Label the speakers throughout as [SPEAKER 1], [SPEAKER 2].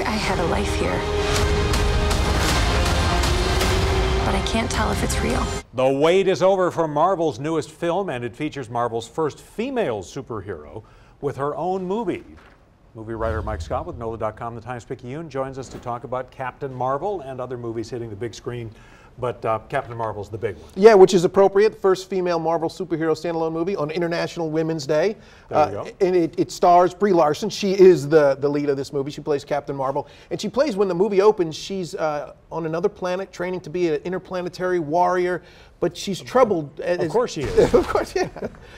[SPEAKER 1] I had a life here. But I can't tell if it's real.
[SPEAKER 2] The wait is over for Marvel's newest film, and it features Marvel's first female superhero with her own movie. Movie writer Mike Scott with NOLA.com, the Times-Picayune, joins us to talk about Captain Marvel and other movies hitting the big screen. But Captain Marvel's the big one.
[SPEAKER 3] Yeah, which is appropriate. First female Marvel superhero standalone movie on International Women's Day.
[SPEAKER 2] There you go.
[SPEAKER 3] And it stars Brie Larson. She is the lead of this movie. She plays Captain Marvel. And she plays, when the movie opens, she's on another planet training to be an interplanetary warrior. But she's troubled.
[SPEAKER 2] Of course she is.
[SPEAKER 3] Of course, yeah.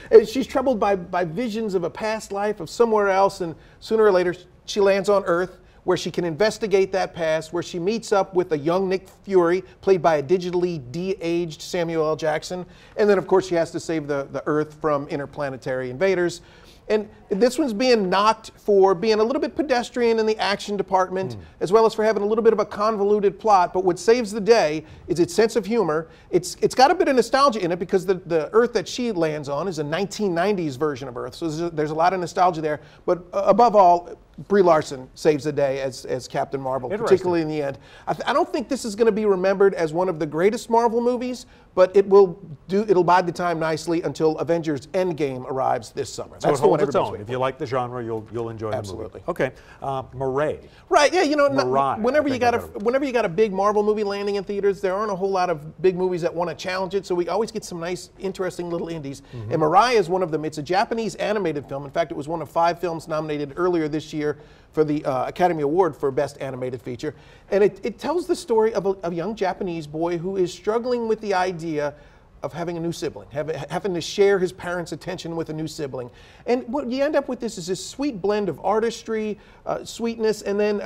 [SPEAKER 3] And she's troubled by visions of a past life of somewhere else. And sooner or later, she lands on Earth, where she can investigate that past, where she meets up with a young Nick Fury, played by a digitally de-aged Samuel L. Jackson. And then, of course, she has to save the Earth from interplanetary invaders. And this one's being knocked for being a little bit pedestrian in the action department, as well as for having a little bit of a convoluted plot. But what saves the day is its sense of humor. It's got a bit of nostalgia in it because the Earth that she lands on is a 1990s version of Earth. So there's a lot of nostalgia there. But above all, Brie Larson saves the day as Captain Marvel, particularly in the end. I don't think this is going to be remembered as one of the greatest Marvel movies, but it'll bide the time nicely until Avengers Endgame arrives this summer.
[SPEAKER 2] So
[SPEAKER 3] That's
[SPEAKER 2] it holds its own. If you like the genre, you'll enjoy
[SPEAKER 3] Absolutely.
[SPEAKER 2] the movie. Okay, Mireille.
[SPEAKER 3] Right, yeah, you know,
[SPEAKER 2] Mireille,
[SPEAKER 3] whenever you got a big Marvel movie landing in theaters, there aren't a whole lot of big movies that want to challenge it, so we always get some nice, interesting little indies. And Mireille is one of them. It's a Japanese animated film. In fact, it was one of 5 films nominated earlier this year for the Academy Award for Best Animated Feature. And it tells the story of a young Japanese boy who is struggling with the idea of having a new sibling, having to share his parents' attention with a new sibling. And what you end up with is this sweet blend of artistry, sweetness, and then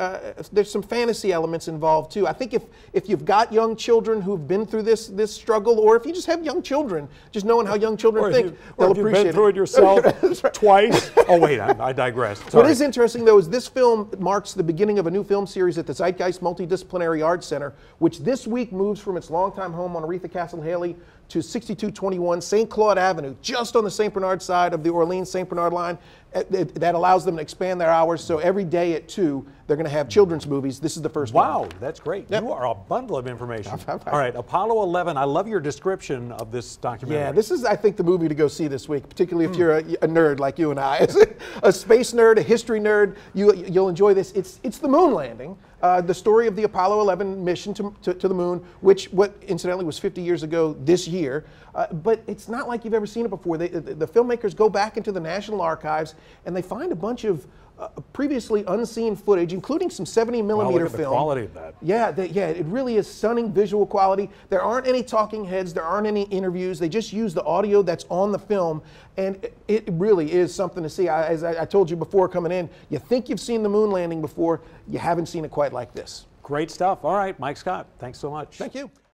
[SPEAKER 3] there's some fantasy elements involved too. I think if you've got young children who've been through this struggle, or if you just have young children, just knowing how young children think, they'll appreciate it.
[SPEAKER 2] You've been through it yourself twice. Oh wait, I digress. Sorry.
[SPEAKER 3] What is interesting though is this film marks the beginning of a new film series at the Zeitgeist Multidisciplinary Arts Center, which this week moves from its longtime home on Aretha Castle Haley to 6221 St. Claude Avenue, just on the St. Bernard side of the Orleans-St. Bernard line. That allows them to expand their hours, so every day at 2, they're going to have children's movies. This is the first one.
[SPEAKER 2] Wow, that's great. Yep. You are a bundle of information.
[SPEAKER 3] All
[SPEAKER 2] right, Apollo 11, I love your description of this documentary.
[SPEAKER 3] Yeah, this is, I think, the movie to go see this week, particularly if you're a nerd like you and I. As a space nerd, a history nerd, you'll enjoy this. It's the moon landing, the story of the Apollo 11 mission to the moon, which incidentally was 50 years ago this year. But it's not like you've ever seen it before. The filmmakers go back into the National Archives and they find a bunch of previously unseen footage, including some 70mm
[SPEAKER 2] look at
[SPEAKER 3] film.
[SPEAKER 2] the quality of that.
[SPEAKER 3] Yeah, it really is stunning visual quality. There aren't any talking heads, there aren't any interviews. They just use the audio that's on the film, and it really is something to see. As I told you before coming in, you think you've seen the moon landing before, you haven't seen it quite like this.
[SPEAKER 2] Great stuff. All right, Mike Scott, thanks so much.
[SPEAKER 3] Thank you.